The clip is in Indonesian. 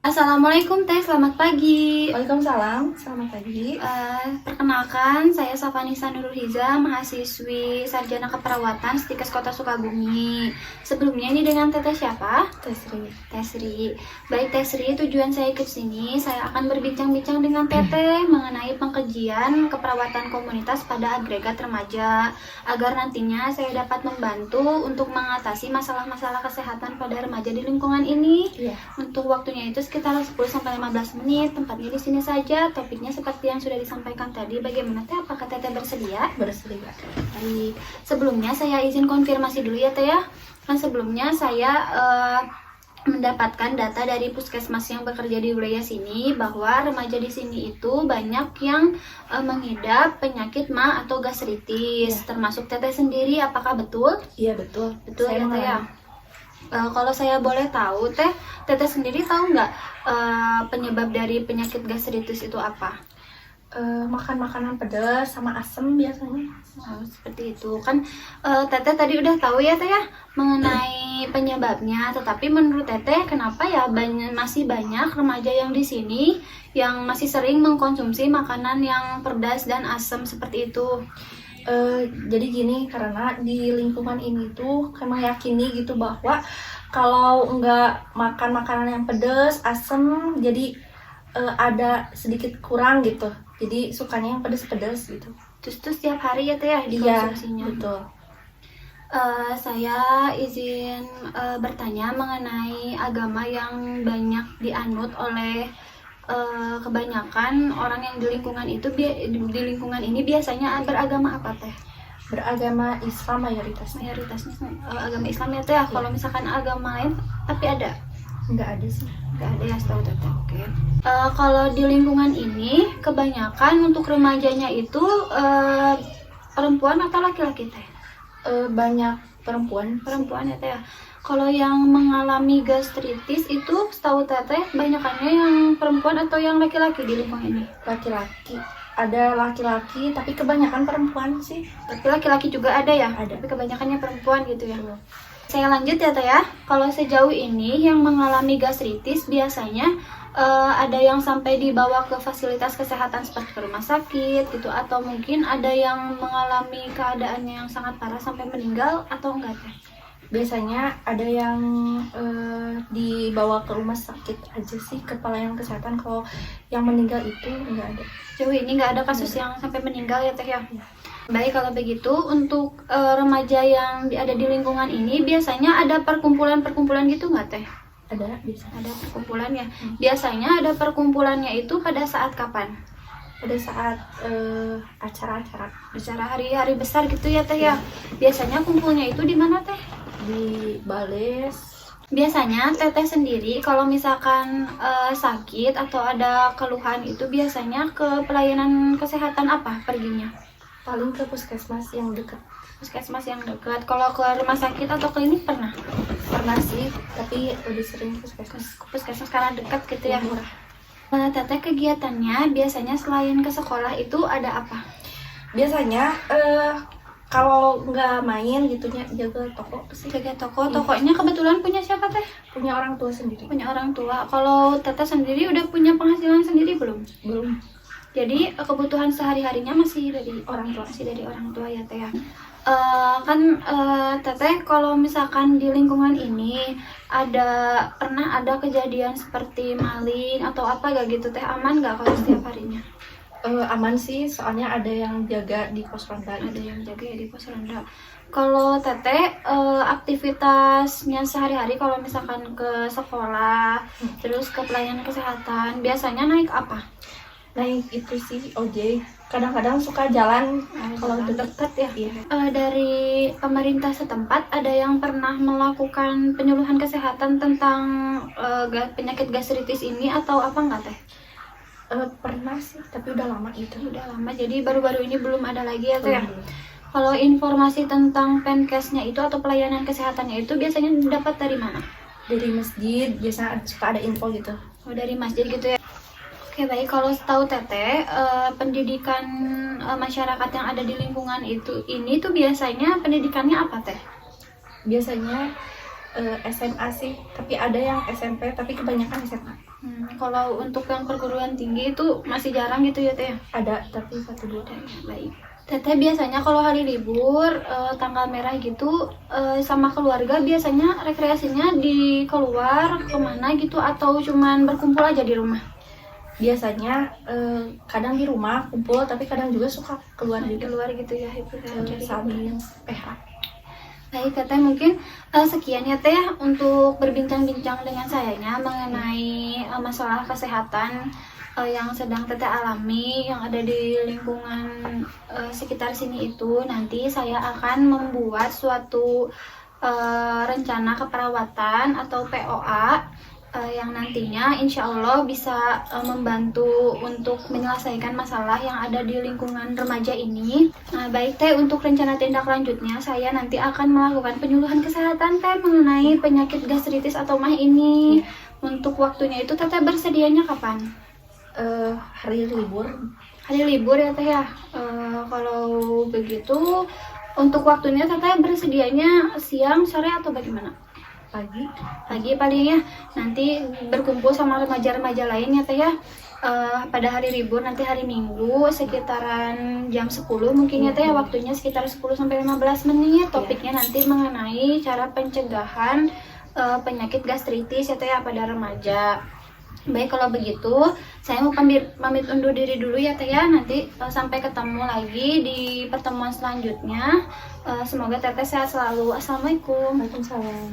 Assalamualaikum Teh, selamat pagi. Waalaikumsalam, selamat pagi. Perkenalkan, saya Safanisa Nurulhiza, mahasiswi Sarjana Keperawatan Stikes Kota Sukabumi. Sebelumnya ini dengan Teteh siapa? Tesri. Tesri. Baik Tesri, tujuan saya ke sini, saya akan berbincang-bincang dengan Teteh mengenai pengkajian keperawatan komunitas pada agregat remaja, agar nantinya saya dapat membantu untuk mengatasi masalah-masalah kesehatan pada remaja di lingkungan ini. Iya. Untuk waktunya itu sekitar 10-15 menit, tempatnya di sini saja. Topiknya seperti yang sudah disampaikan tadi. Bagaimana Teh? Apakah Teteh bersedia? Bersedia. Baik. Sebelumnya saya izin konfirmasi dulu ya Teh ya. Kan sebelumnya saya mendapatkan data dari puskesmas yang bekerja di wilayah sini bahwa remaja di sini itu banyak yang mengidap penyakit MA atau gastritis. Termasuk Teteh sendiri, apakah betul? Iya, betul. Betul Saya ya Teh ya. mengalami. Kalau saya boleh tahu Teteh sendiri tahu nggak penyebab dari penyakit gastritis itu apa? Makan makanan pedas sama asam biasanya. Oh, seperti itu kan. Teteh tadi udah tahu ya Teh ya mengenai penyebabnya, tetapi menurut Teteh kenapa ya masih banyak remaja yang di sini yang masih sering mengkonsumsi makanan yang pedas dan asam seperti itu? Jadi gini, karena di lingkungan ini tuh emang yakini gitu bahwa kalau nggak makan makanan yang pedas, asam, jadi ada sedikit kurang gitu. Jadi sukanya yang pedas-pedas gitu. Terus setiap hari ya Teh ya Iya, dikonsumsinya? betul. Saya izin bertanya mengenai agama yang banyak dianut oleh kebanyakan orang yang di lingkungan itu. Di lingkungan ini biasanya beragama apa Teh? Beragama Islam mayoritasnya. Mayoritasnya agama Islam ya Teh. Kalau misalkan agama lain tapi ada? Nggak ada sih. Nggak ada ya setahu Teteh. Oke. Kalau di lingkungan ini kebanyakan untuk remajanya itu perempuan atau laki-laki Teh? Banyak perempuan. Perempuan ya Teh ya. Kalau yang mengalami gastritis itu setahu Teteh banyakannya yang perempuan atau yang laki-laki di lingkungan ini? Laki-laki. Ada laki-laki tapi kebanyakan perempuan sih. Tapi laki-laki juga ada ya? Ada. Tapi kebanyakannya perempuan gitu ya. Saya lanjut ya Teh ya. Kalau sejauh ini yang mengalami gastritis biasanya ada yang sampai dibawa ke fasilitas kesehatan seperti ke rumah sakit gitu, atau mungkin ada yang mengalami keadaannya yang sangat parah sampai meninggal atau enggak Teh? Biasanya ada yang dibawa ke rumah sakit aja sih, ke pelayanan kesehatan. Kalau yang meninggal itu nggak ada. Jauh ini nggak ada kasus yang sampai meninggal ya Teh ya? Baik, kalau begitu untuk remaja yang ada di lingkungan ini biasanya ada perkumpulan-perkumpulan gitu nggak Teh? Ada, bisa. Ada perkumpulannya. Biasanya ada perkumpulannya itu pada saat kapan? Pada saat acara-acara Hari-hari besar gitu ya Teh ya? Biasanya kumpulnya itu di mana Teh? di Bales. Biasanya Teteh sendiri kalau misalkan sakit atau ada keluhan itu biasanya ke pelayanan kesehatan apa perginya? Paling ke puskesmas yang dekat. Puskesmas yang dekat. Kalau ke rumah sakit atau klinik pernah? Pernah sih, tapi lebih sering puskesmas. Puskesmas karena dekat gitu ya. Murah. Teteh kegiatannya biasanya selain ke sekolah itu ada apa? Biasanya kalau nggak main gitunya jaga toko sih. Jaga toko. Tokonya kebetulan punya siapa Teh? Punya orang tua sendiri. Punya orang tua. Kalau Teteh sendiri udah punya penghasilan sendiri belum? Belum. Jadi kebutuhan sehari-harinya masih dari Orang tua. Masih dari orang tua ya Teh ya. Teteh kalau misalkan di lingkungan ini pernah ada kejadian seperti maling atau apa gak gitu Teh? Aman gak kalau setiap harinya? Aman sih, soalnya ada yang jaga di pos ronda. Ada yang jaga ya di pos ronda. Kalau Teteh aktivitasnya sehari-hari kalau misalkan ke sekolah, terus ke pelayanan kesehatan, biasanya naik apa? Naik itu sih ojek. Kadang-kadang suka jalan kalau dekat ya. Iya. Dari pemerintah setempat ada yang pernah melakukan penyuluhan kesehatan tentang penyakit gastritis ini atau apa enggak Teh? Pernah sih, tapi udah lama gitu. Udah lama, jadi baru-baru ini belum ada lagi ya Teh ya? Belum. Kalau informasi tentang Penkesnya itu atau pelayanan kesehatannya itu biasanya dapat dari mana? Dari masjid, biasanya suka ada info gitu. Oh, dari masjid gitu ya. Oke, baik. Kalau setahu Teteh, pendidikan masyarakat yang ada di lingkungan ini tuh biasanya pendidikannya apa, Teh? Biasanya SMA sih, tapi ada yang SMP, tapi kebanyakan SMA. Kalau untuk yang perguruan tinggi itu masih jarang gitu ya, Teh? Ada, tapi 1-2. Baik. Teteh biasanya kalau hari libur, tanggal merah gitu, sama keluarga biasanya rekreasinya di keluar kemana gitu atau cuman berkumpul aja di rumah? Biasanya kadang di rumah kumpul, tapi kadang juga suka keluar Di juga luar gitu ya, hiburan. sambil PH. Baik, Teteh mungkin sekian ya Teh ya untuk berbincang-bincang dengan sayanya mengenai masalah kesehatan yang sedang Teteh alami yang ada di lingkungan sekitar sini itu. Nanti saya akan membuat suatu rencana keperawatan atau POA yang nantinya insya Allah bisa membantu untuk menyelesaikan masalah yang ada di lingkungan remaja ini. Nah, baik Teh, untuk rencana tindak lanjutnya saya nanti akan melakukan penyuluhan kesehatan Teh mengenai penyakit gastritis atau MAH ini. Untuk waktunya itu Teteh bersedianya kapan? Hari libur. Hari libur ya Teh ya. Kalau begitu untuk waktunya Teteh bersedianya siang, sore atau bagaimana? Pagi paling ya, nanti berkumpul sama remaja-remaja lain ya Teh ya, pada hari libur nanti hari Minggu sekitaran jam 10 mungkin ya Teh ya, waktunya sekitar 10-15 menit. Topiknya nanti mengenai cara pencegahan penyakit gastritis ya Teh ya pada remaja. Baik, kalau begitu saya mau pamit undur diri dulu ya Teh ya. Nanti sampai ketemu lagi di pertemuan selanjutnya. Semoga Teteh sehat selalu. Assalamualaikum. Waalaikumsalam.